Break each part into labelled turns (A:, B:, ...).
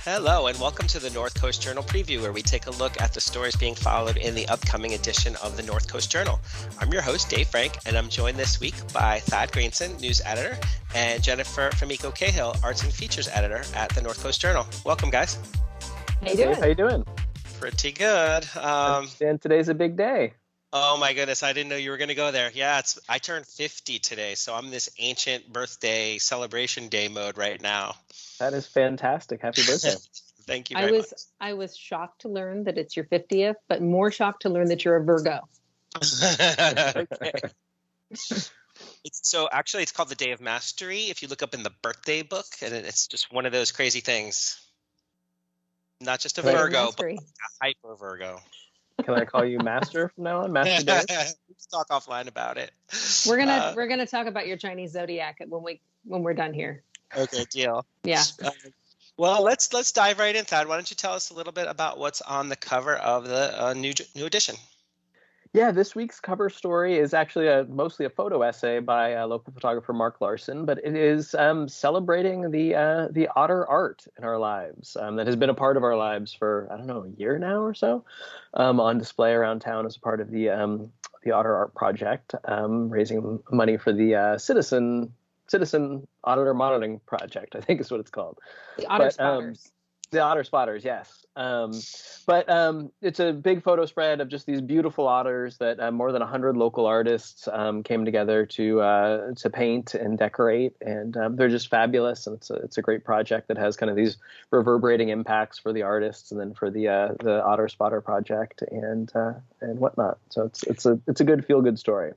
A: Hello, and welcome to the North Coast Journal Preview, where we take a look at the stories being followed in the upcoming edition of the North Coast Journal. I'm your host, Dave Frank, and I'm joined this week by Thad Greenson, news editor, and Jennifer Famiko Cahill, arts and features editor at the North Coast Journal. Welcome, guys.
B: How you doing?
C: Dave, how you doing?
A: Pretty good.
C: And today's a big day.
A: Oh my goodness, I didn't know you were going to go there. Yeah, I turned 50 today, so I'm in this ancient birthday celebration day mode right now.
C: That is fantastic. Happy birthday.
A: Thank you very much.
B: I was shocked to learn that it's your 50th, but more shocked to learn that you're a Virgo.
A: Okay. So actually, it's called the Day of Mastery if you look up in the birthday book, and it's just one of those crazy things. Not just a Virgo, but a hyper Virgo.
C: Can I call you Master from now on? Master Dave?
A: Let's talk offline about it.
B: We're gonna talk about your Chinese zodiac when we're done here.
A: Okay, deal.
B: Yeah.
A: Well, let's dive right in, Thad. Why don't you tell us a little bit about what's on the cover of the new edition?
C: Yeah, this week's cover story is actually mostly a photo essay by local photographer Mark Larson, but it is celebrating the otter art in our lives that has been a part of our lives for, I don't know, a year now or so, on display around town as a part of the Otter Art Project, raising money for the Citizen Otter Monitoring Project, I think is what it's called.
B: The Otter Spotters.
C: The Otter Spotters, yes. But it's a big photo spread of just these beautiful otters that more than 100 local artists came together to paint and decorate, and they're just fabulous. And it's a great project that has kind of these reverberating impacts for the artists, and then for the Otter Spotter Project and whatnot. So it's a good feel-good story.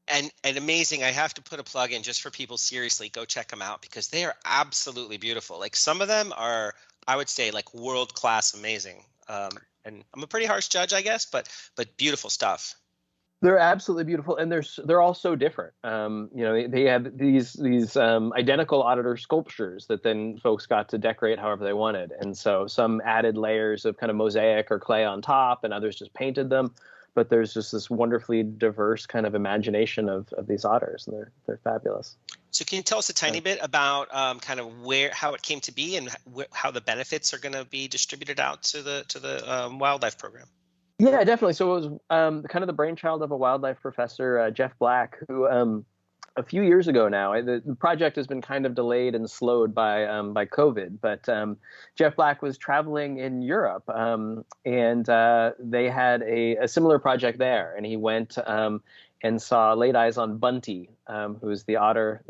A: And amazing. I have to put a plug in just for people. Seriously, go check them out because they are absolutely beautiful. Like some of them are, I would say, like world-class amazing. And I'm a pretty harsh judge, I guess, but beautiful stuff.
C: They're absolutely beautiful, and they're all so different. They have these identical Otter Sculptures that then folks got to decorate however they wanted, and so some added layers of kind of mosaic or clay on top, and others just painted them. But there's just this wonderfully diverse kind of imagination of these otters, and they're fabulous.
A: So can you tell us a tiny bit about kind of how it came to be and how the benefits are going to be distributed out to the wildlife program?
C: Yeah, definitely. So it was kind of the brainchild of a wildlife professor, Jeff Black, who a few years ago now, the project has been kind of delayed and slowed by COVID, but Jeff Black was traveling in Europe, and they had a similar project there, and he went and saw laid eyes on Bunty, who's the otter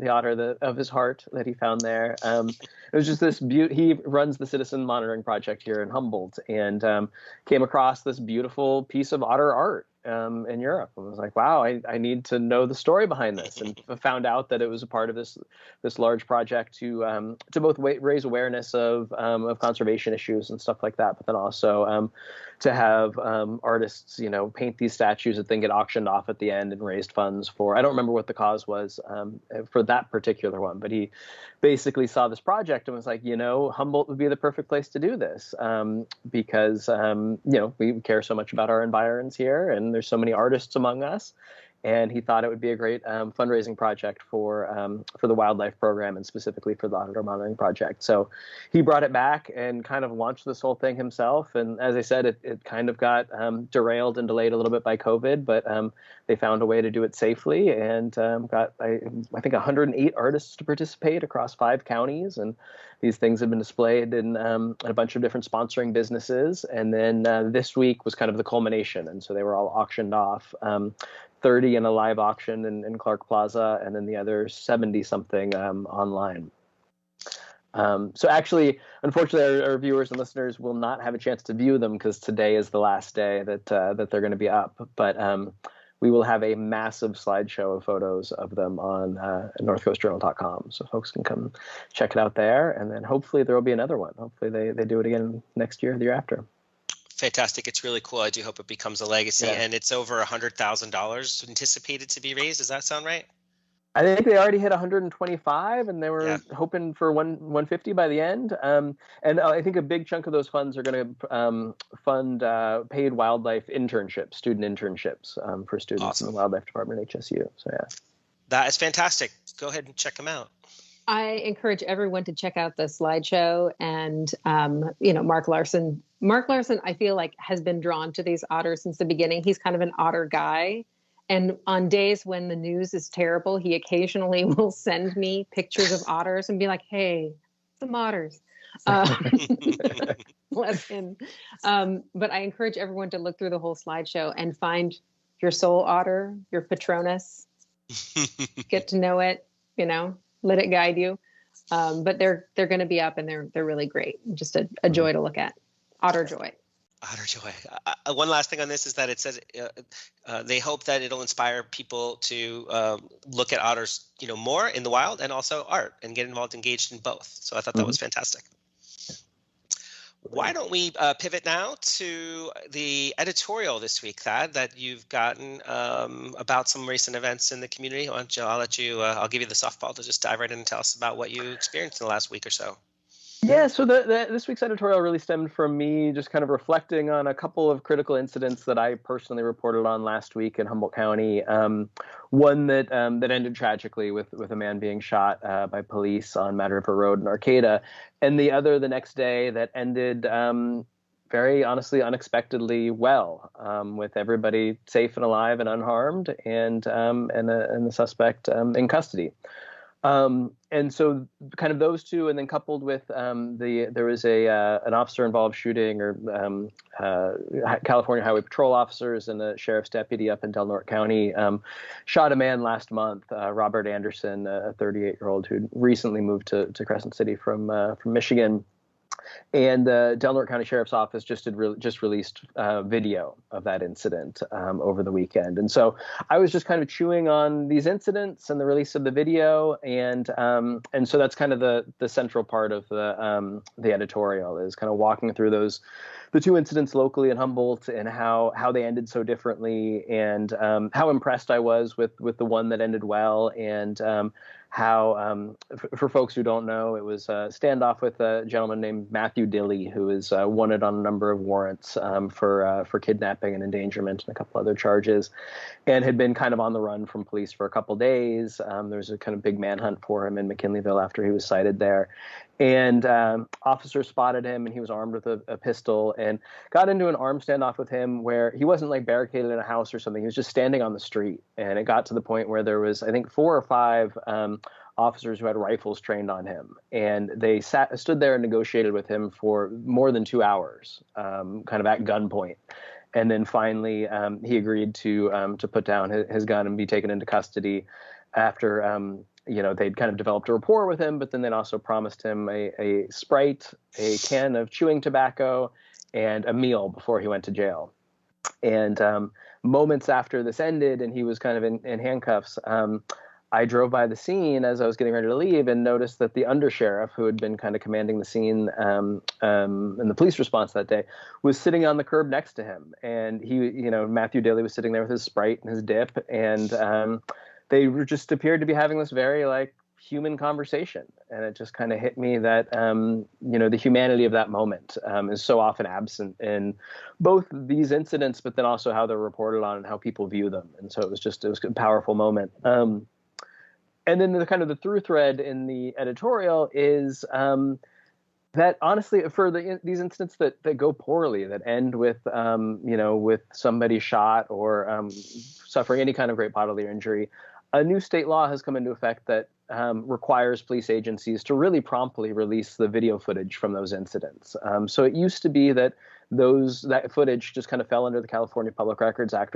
C: of his heart that he found there. It was just this he runs the Citizen Monitoring Project here in Humboldt, and came across this beautiful piece of otter art in Europe. I was like, wow, I need to know the story behind this, and found out that it was a part of this large project to both raise awareness of conservation issues and stuff like that, but then also to have artists, paint these statues that then get auctioned off at the end and raised funds for, I don't remember what the cause was for that particular one, but he basically saw this project and was like, Humboldt would be the perfect place to do this because, we care so much about our environs here, and there's so many artists among us. And he thought it would be a great fundraising project for the wildlife program, and specifically for the Otter Monitoring Project. So he brought it back and kind of launched this whole thing himself. And as I said, it kind of got derailed and delayed a little bit by COVID, but they found a way to do it safely, and got, I think, 108 artists to participate across 5 counties. And these things have been displayed in a bunch of different sponsoring businesses. And then this week was kind of the culmination. And so they were all auctioned off. 30 in a live auction in Clark Plaza, and then the other 70-something online. So actually, unfortunately, our viewers and listeners will not have a chance to view them because today is the last day that they're going to be up. But we will have a massive slideshow of photos of them on northcoastjournal.com. So folks can come check it out there, and then hopefully there will be another one. Hopefully they do it again next year, the year after.
A: Fantastic. It's really cool. I do hope it becomes a legacy. Yeah. And it's over $100,000 anticipated to be raised. Does that sound right?
C: I think they already hit 125, and they were hoping for 150 by the end. And I think a big chunk of those funds are going to fund paid wildlife internships, student internships for students in the wildlife department at HSU. So yeah,
A: that is fantastic. Go ahead and check them out.
B: I encourage everyone to check out the slideshow, and Mark Larson. Mark Larson, I feel like, has been drawn to these otters since the beginning. He's kind of an otter guy. And on days when the news is terrible, he occasionally will send me pictures of otters and be like, hey, some otters. Bless him. But I encourage everyone to look through the whole slideshow and find your soul otter, your Patronus. Get to know it, let it guide you. But they're going to be up, and they're really great. Just a joy to look at. Otter joy.
A: Otter joy. One last thing on this is that it says they hope that it'll inspire people to look at otters, more in the wild, and also art, and get engaged in both. So I thought that was fantastic. Why don't we pivot now to the editorial this week, Thad, that you've gotten about some recent events in the community? I'll give you the softball to just dive right in and tell us about what you experienced in the last week or so.
C: Yeah, so this week's editorial really stemmed from me just kind of reflecting on a couple of critical incidents that I personally reported on last week in Humboldt County. One that ended tragically with a man being shot by police on Mad River Road in Arcata, and the other the next day that ended very honestly unexpectedly well, with everybody safe and alive and unharmed, and the suspect in custody. And so kind of those two, and then coupled with there was an officer-involved shooting, or California Highway Patrol officers and a sheriff's deputy up in Del Norte County shot a man last month, Robert Anderson, a 38-year-old who'd recently moved to Crescent City from Michigan. And the Del Norte County Sheriff's Office just released video of that incident over the weekend. And so I was just kind of chewing on these incidents and the release of the video. And so that's kind of the central part of the editorial, is kind of walking through the two incidents locally in Humboldt, and how they ended so differently, and how impressed I was with the one that ended well, and how, for folks who don't know, it was a standoff with a gentleman named Matthew Dilley, who is wanted on a number of warrants for kidnapping and endangerment and a couple other charges, and had been kind of on the run from police for a couple days. There was a kind of big manhunt for him in McKinleyville after he was sighted there. And officers spotted him, and he was armed with a pistol, and got into an armed standoff with him where he wasn't like barricaded in a house or something. He was just standing on the street. And it got to the point where there was, I think, 4 or 5 officers who had rifles trained on him. And they stood there and negotiated with him for more than 2 hours, kind of at gunpoint. And then finally, he agreed to put down his gun and be taken into custody after they'd kind of developed a rapport with him, but then they'd also promised him a Sprite, a can of chewing tobacco, and a meal before he went to jail. And moments after this ended, and he was kind of in handcuffs, I drove by the scene as I was getting ready to leave, and noticed that the undersheriff, who had been kind of commanding the scene in the police response that day, was sitting on the curb next to him. And he, Matthew Dilley was sitting there with his Sprite and his dip, and they just appeared to be having this very human conversation. And it just kind of hit me that, the humanity of that moment is so often absent in both these incidents, but then also how they're reported on and how people view them. And so it was a powerful moment. And then the through thread in the editorial is that honestly, for these incidents that go poorly, that end with, with somebody shot or suffering any kind of great bodily injury, a new state law has come into effect that requires police agencies to really promptly release the video footage from those incidents. So it used to be that that footage just kind of fell under the California Public Records Act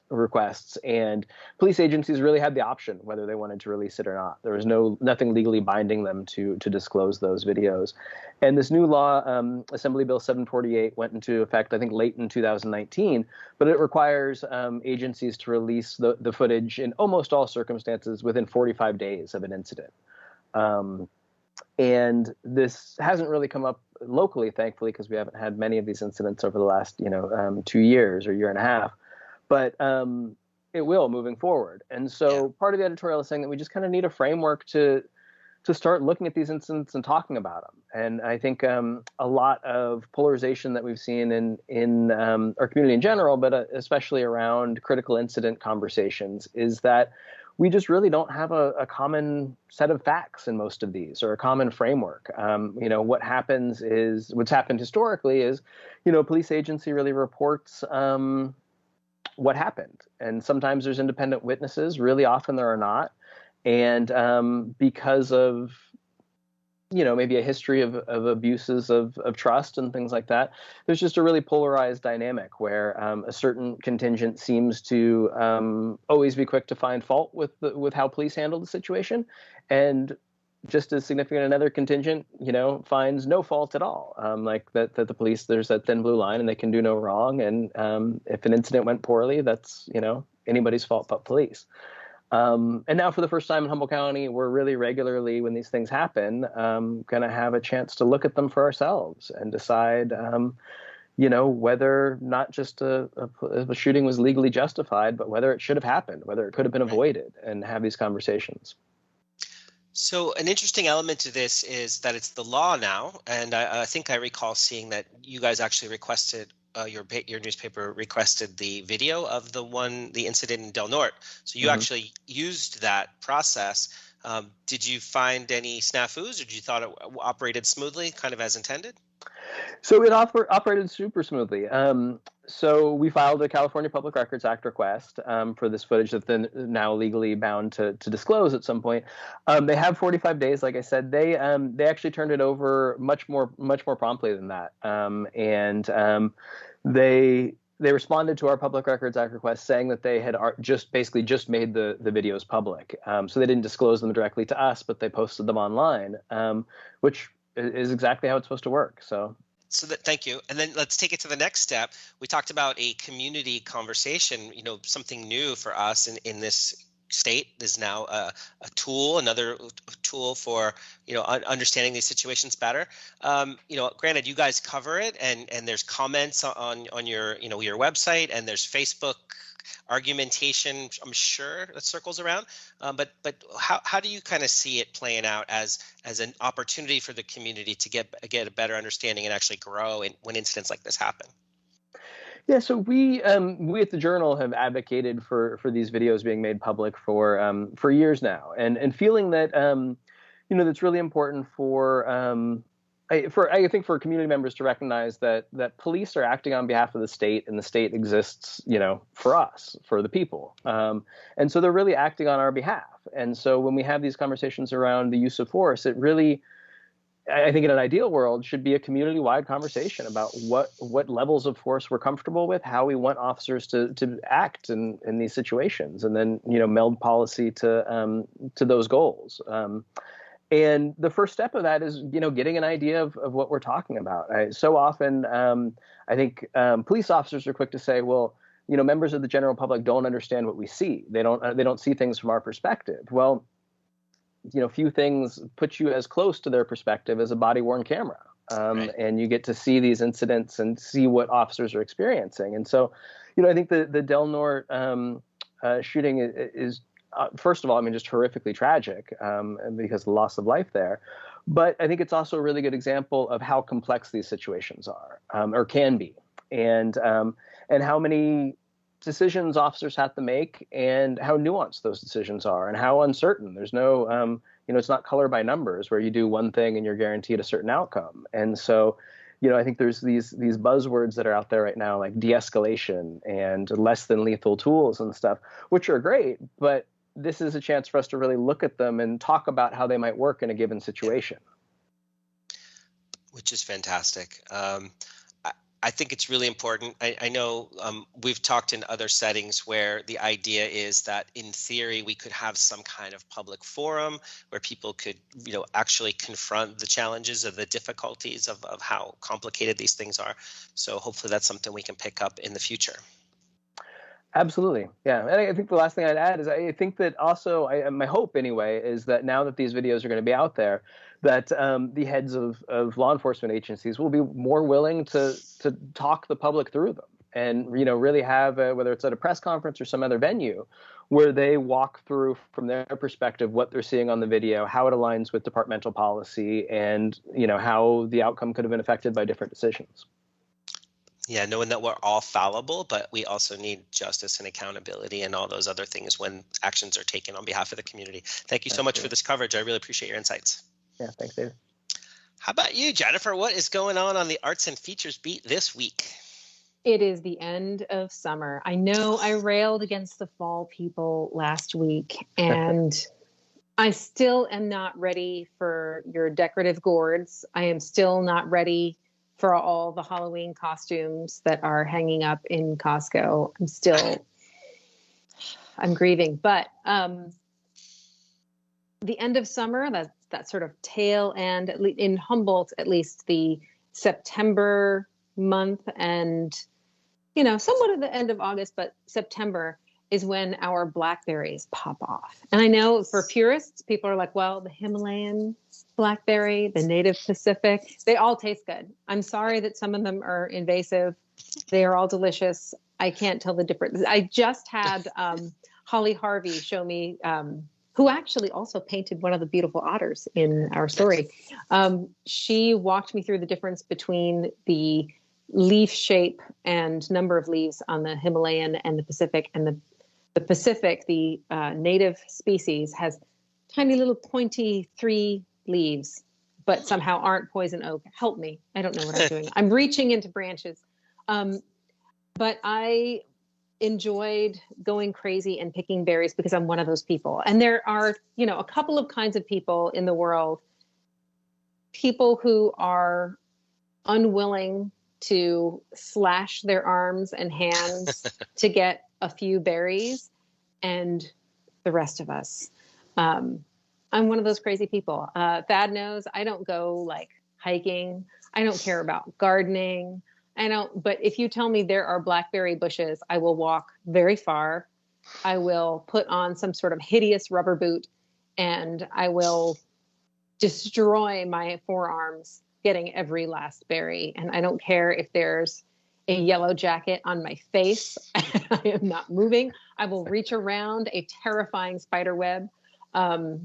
C: requests, and police agencies really had the option whether they wanted to release it or not. There was nothing legally binding them to disclose those videos. And this new law, Assembly Bill 748, went into effect, I think, late in 2019, but it requires agencies to release the footage in almost all circumstances within 45 days of an incident. And this hasn't really come up locally, thankfully, because we haven't had many of these incidents over the last, 2 years or year and a half. But it will moving forward. And so part of the editorial is saying that we just kind of need a framework to start looking at these incidents and talking about them. And I think a lot of polarization that we've seen in our community in general, but especially around critical incident conversations, is that we just really don't have a common set of facts in most of these, or a common framework. What happens is, what's happened historically is, a police agency really reports what happened. And sometimes there's independent witnesses, really often there are not. And because of, maybe a history of abuses of trust and things like that, there's just a really polarized dynamic where a certain contingent seems to always be quick to find fault with how police handled the situation. And just as significant, another contingent, finds no fault at all. Like that the police, there's that thin blue line and they can do no wrong. And if an incident went poorly, that's, anybody's fault but police. And now for the first time in Humboldt County, we're really regularly, when these things happen, going to have a chance to look at them for ourselves and decide, whether not just a shooting was legally justified, but whether it should have happened, whether it could have been avoided, and have these conversations.
A: So an interesting element to this is that it's the law now, and I think I recall seeing that you guys actually requested, your newspaper requested the video of the incident in Del Norte. So you actually used that process. Did you find any snafus, or did you thought it operated smoothly, kind of as intended?
C: So it operated super smoothly. So we filed a California Public Records Act request for this footage that they're now legally bound to disclose at some point. They have 45 days, like I said. They actually turned it over much more promptly than that. They responded to our Public Records Act request saying that they had just made the videos public. So they didn't disclose them directly to us, but they posted them online, which is exactly how it's supposed to work.
A: Thank you. And then let's take it to the next step. We talked about a community conversation, something new for us in this state is now another tool for, understanding these situations better. Granted, you guys cover it and there's comments on your, your website, and there's Facebook argumentation, I'm sure, that circles around. But how do you kind of see it playing out as an opportunity for the community to get a better understanding and actually grow when incidents like this happen?
C: Yeah, so we at the Journal have advocated for these videos being made public for years now, and feeling that that's really important I think for community members to recognize that police are acting on behalf of the state, and the state exists, for us, for the people. And so they're really acting on our behalf. And so when we have these conversations around the use of force, it really, I think in an ideal world, should be a community-wide conversation about what levels of force we're comfortable with, how we want officers to act in these situations, and then, meld policy to those goals. And the first step of that is, getting an idea of what we're talking about. So often, I think police officers are quick to say, well, members of the general public don't understand what we see. They don't see things from our perspective. Well, few things put you as close to their perspective as a body-worn camera. Right. And you get to see these incidents and see what officers are experiencing. And so, I think the Del Norte shooting is first of all, just horrifically tragic because of the loss of life there. But I think it's also a really good example of how complex these situations are, or can be, and how many decisions officers have to make, and how nuanced those decisions are, and how uncertain. There's no, it's not color by numbers where you do one thing and you're guaranteed a certain outcome. And so, I think there's these buzzwords that are out there right now, like de-escalation and less than lethal tools and stuff, which are great, but this is a chance for us to really look at them and talk about how they might work in a given situation.
A: Which is fantastic. I think it's really important. I know we've talked in other settings where the idea is that in theory we could have some kind of public forum where people could, actually confront the challenges or the difficulties of how complicated these things are. So hopefully that's something we can pick up in the future. Absolutely. Yeah. And I think the last thing I'd add is I think that also, my hope anyway, is that now that these videos are going to be out there, that the heads of law enforcement agencies will be more willing to talk the public through them
C: and, really have, whether it's at a press conference or some other venue, where they walk through from their perspective what they're seeing on the video, how it aligns with departmental policy, and, how the outcome could have been affected by different decisions.
A: Yeah, knowing that we're all fallible, but we also need justice and accountability and all those other things when actions are taken on behalf of the community. Thank you so much for this coverage. I really appreciate your insights.
C: Yeah, thanks, David.
A: How about you, Jennifer? What is going on the arts and features beat this week?
B: It is the end of summer. I know I railed against the fall people last week, and I still am not ready for your decorative gourds. I am still not ready for all the Halloween costumes that are hanging up in Costco. I'm grieving. But the end of summer, that sort of tail end, in Humboldt, at least the September month, and somewhat at the end of August, but September is when our blackberries pop off. And I know for purists, people are like, well, the Himalayan blackberry, the native Pacific, they all taste good. I'm sorry that some of them are invasive. They are all delicious. I can't tell the difference. I just had Holly Harvey show me, who actually also painted one of the beautiful otters in our story. She walked me through the difference between the leaf shape and number of leaves on the Himalayan and the Pacific. And the Pacific, the native species, has tiny little pointy 3 leaves, but somehow aren't poison oak. Help me. I don't know what I'm doing. I'm reaching into branches. But I enjoyed going crazy and picking berries because I'm one of those people. And there are, a couple of kinds of people in the world. People who are unwilling to slash their arms and hands to get a few berries, and the rest of us. I'm one of those crazy people. Thad knows I don't go hiking. I don't care about gardening. But if you tell me there are blackberry bushes, I will walk very far. I will put on some sort of hideous rubber boot, and I will destroy my forearms getting every last berry. And I don't care if there's a yellow jacket on my face. I am not moving. I will reach around a terrifying spider web. I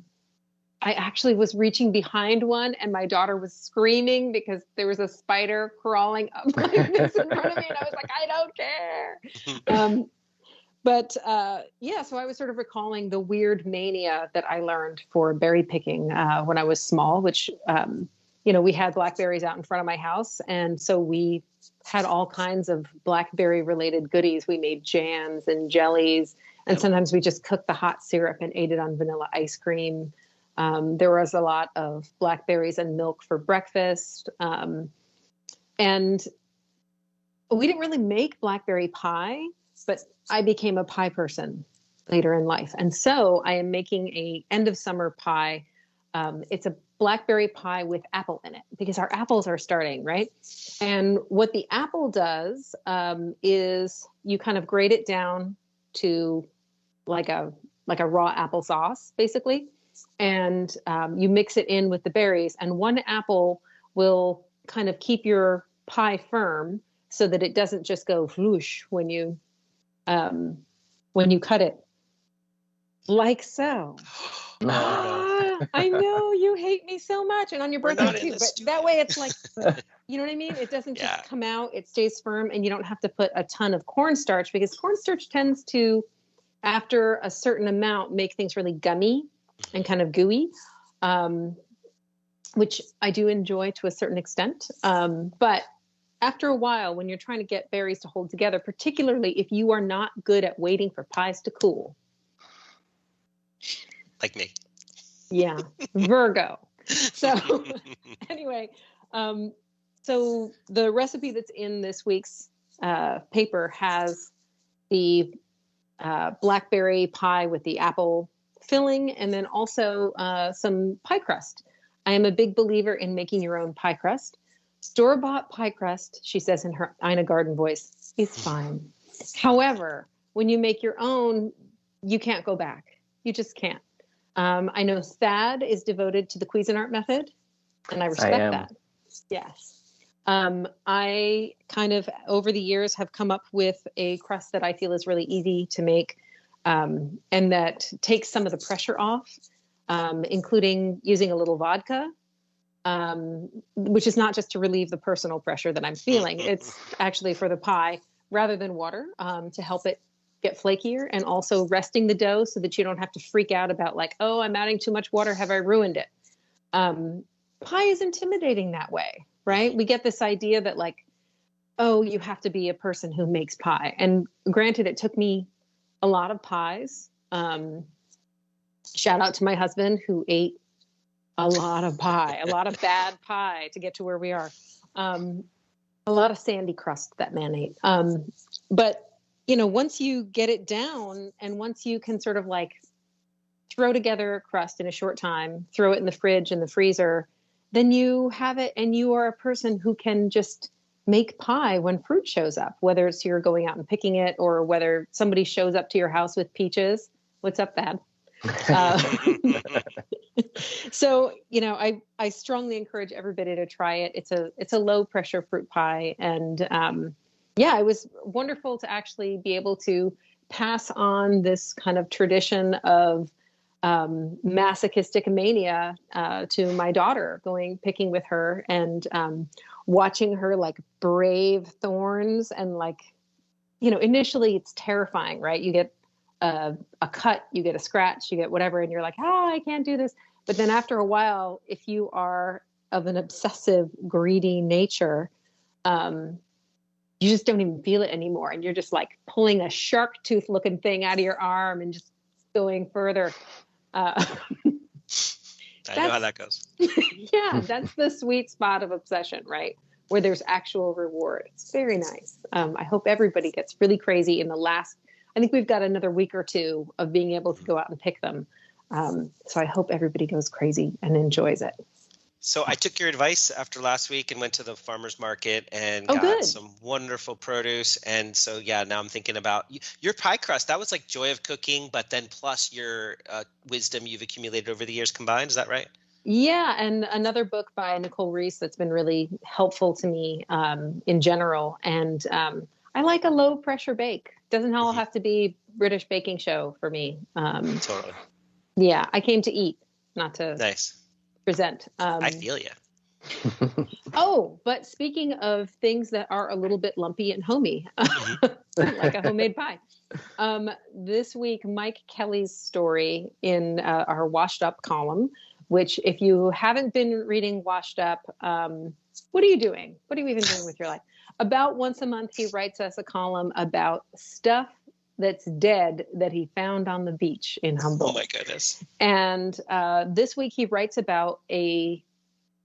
B: actually was reaching behind one, and my daughter was screaming because there was a spider crawling up like this in front of me. And I was like, I don't care. So I was sort of recalling the weird mania that I learned for berry picking when I was small, which, we had blackberries out in front of my house. And so we had all kinds of blackberry related goodies. We made jams and jellies, and sometimes we just cooked the hot syrup and ate it on vanilla ice cream. There was a lot of blackberries and milk for breakfast. And we didn't really make blackberry pie, but I became a pie person later in life. And so I am making a end of summer pie. It's a blackberry pie with apple in it because our apples are starting, right? And what the apple does is you kind of grate it down to like a raw applesauce, basically. And you mix it in with the berries, and one apple will kind of keep your pie firm so that it doesn't just go whoosh when you cut it, like so. I know you hate me so much, and on your birthday too, but that way it's like, you know what I mean? It doesn't just come out, it stays firm, and you don't have to put a ton of cornstarch, because cornstarch tends to, after a certain amount, make things really gummy and kind of gooey, which I do enjoy to a certain extent. But after a while, when you're trying to get berries to hold together, particularly if you are not good at waiting for pies to cool.
A: Like me.
B: Yeah. Virgo. So anyway, so the recipe that's in this week's paper has the blackberry pie with the apple filling, and then also some pie crust. I am a big believer in making your own pie crust. Store-bought pie crust, she says in her Ina Garden voice, is fine. However, when you make your own, you can't go back. You just can't. I know Thad is devoted to the Cuisinart method, and I respect that. Yes. I kind of, over the years, have come up with a crust that I feel is really easy to make, and that takes some of the pressure off, including using a little vodka, which is not just to relieve the personal pressure that I'm feeling. It's actually for the pie rather than water, to help it get flakier, and also resting the dough so that you don't have to freak out about like, oh, I'm adding too much water. Have I ruined it? Pie is intimidating that way, right? We get this idea that like, oh, you have to be a person who makes pie. And granted, it took me a lot of pies. Shout out to my husband who ate a lot of pie, a lot of bad pie to get to where we are. A lot of sandy crust that man ate. But once you get it down, and once you can sort of like throw together a crust in a short time, throw it in the fridge and the freezer, then you have it, and you are a person who can just make pie when fruit shows up, whether it's you're going out and picking it, or whether somebody shows up to your house with peaches. What's up, Thad? So, I strongly encourage everybody to try it. It's a low pressure fruit pie. And, it was wonderful to actually be able to pass on this kind of tradition of, masochistic mania, to my daughter, picking with her and, watching her like brave thorns. And like, initially it's terrifying, right? You get a cut, you get a scratch, you get whatever, and you're like, I can't do this. But then after a while, if you are of an obsessive, greedy nature, you just don't even feel it anymore. And you're just like pulling a shark tooth looking thing out of your arm and just going further.
A: I know how that goes.
B: Yeah, that's the sweet spot of obsession, right? Where there's actual reward. It's very nice. I hope everybody gets really crazy in the last, I think we've got another week or two of being able to go out and pick them. So I hope everybody goes crazy and enjoys it.
A: So I took your advice after last week and went to the farmer's market and got some wonderful produce. And so, now I'm thinking about your pie crust. That was like joy of cooking, but then plus your wisdom you've accumulated over the years combined. Is that right?
B: Yeah. And another book by Nicole Reese that's been really helpful to me in general. And I like a low pressure bake. Doesn't all have to be British baking show for me.
A: Totally.
B: Yeah. I came to eat, not to present.
A: I feel you.
B: Oh, but speaking of things that are a little bit lumpy and homey, like a homemade pie. This week, Mike Kelly's story in our Washed Up column, which if you haven't been reading Washed Up, what are you doing? What are you even doing with your life? About once a month, he writes us a column about stuff that's dead that he found on the beach in Humboldt.
A: Oh my goodness.
B: And this week he writes about a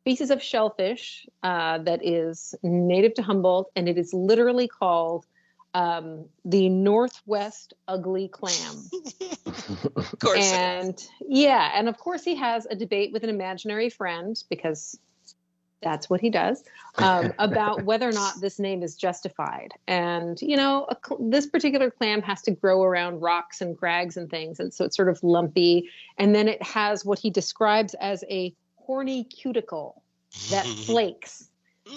B: species of shellfish that is native to Humboldt, and it is literally called the Northwest Ugly Clam.
A: Of course.
B: And and of course he has a debate with an imaginary friend, because that's what he does, about whether or not this name is justified. And, this particular clam has to grow around rocks and crags and things. And so it's sort of lumpy. And then it has what he describes as a horny cuticle that flakes.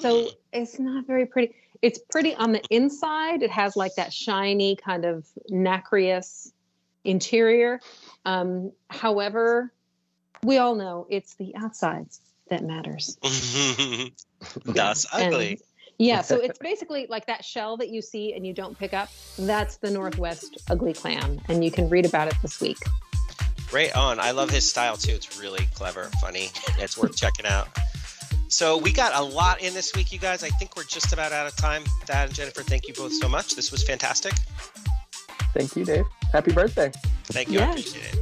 B: So it's not very pretty. It's pretty on the inside. It has like that shiny kind of nacreous interior. However, we all know it's the outside that matters.
A: That's ugly.
B: And, so it's basically like that shell that you see and you don't pick up. That's the Northwest Ugly Clam, and you can read about it this week.
A: Right on. I love his style too. It's really clever, funny. It's worth checking out. So we got a lot in this week, you guys. I think we're just about out of time. Thad and Jennifer, thank you both so much. This was fantastic.
C: Thank you, Dave. Happy birthday.
A: Thank you. I appreciate it.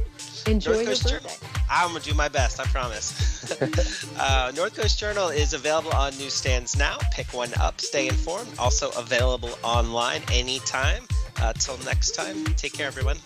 B: Enjoy your birthday.
A: I'm going to do my best, I promise. North Coast Journal is available on newsstands now. Pick one up, stay informed. Also available online anytime. Till next time, take care, everyone.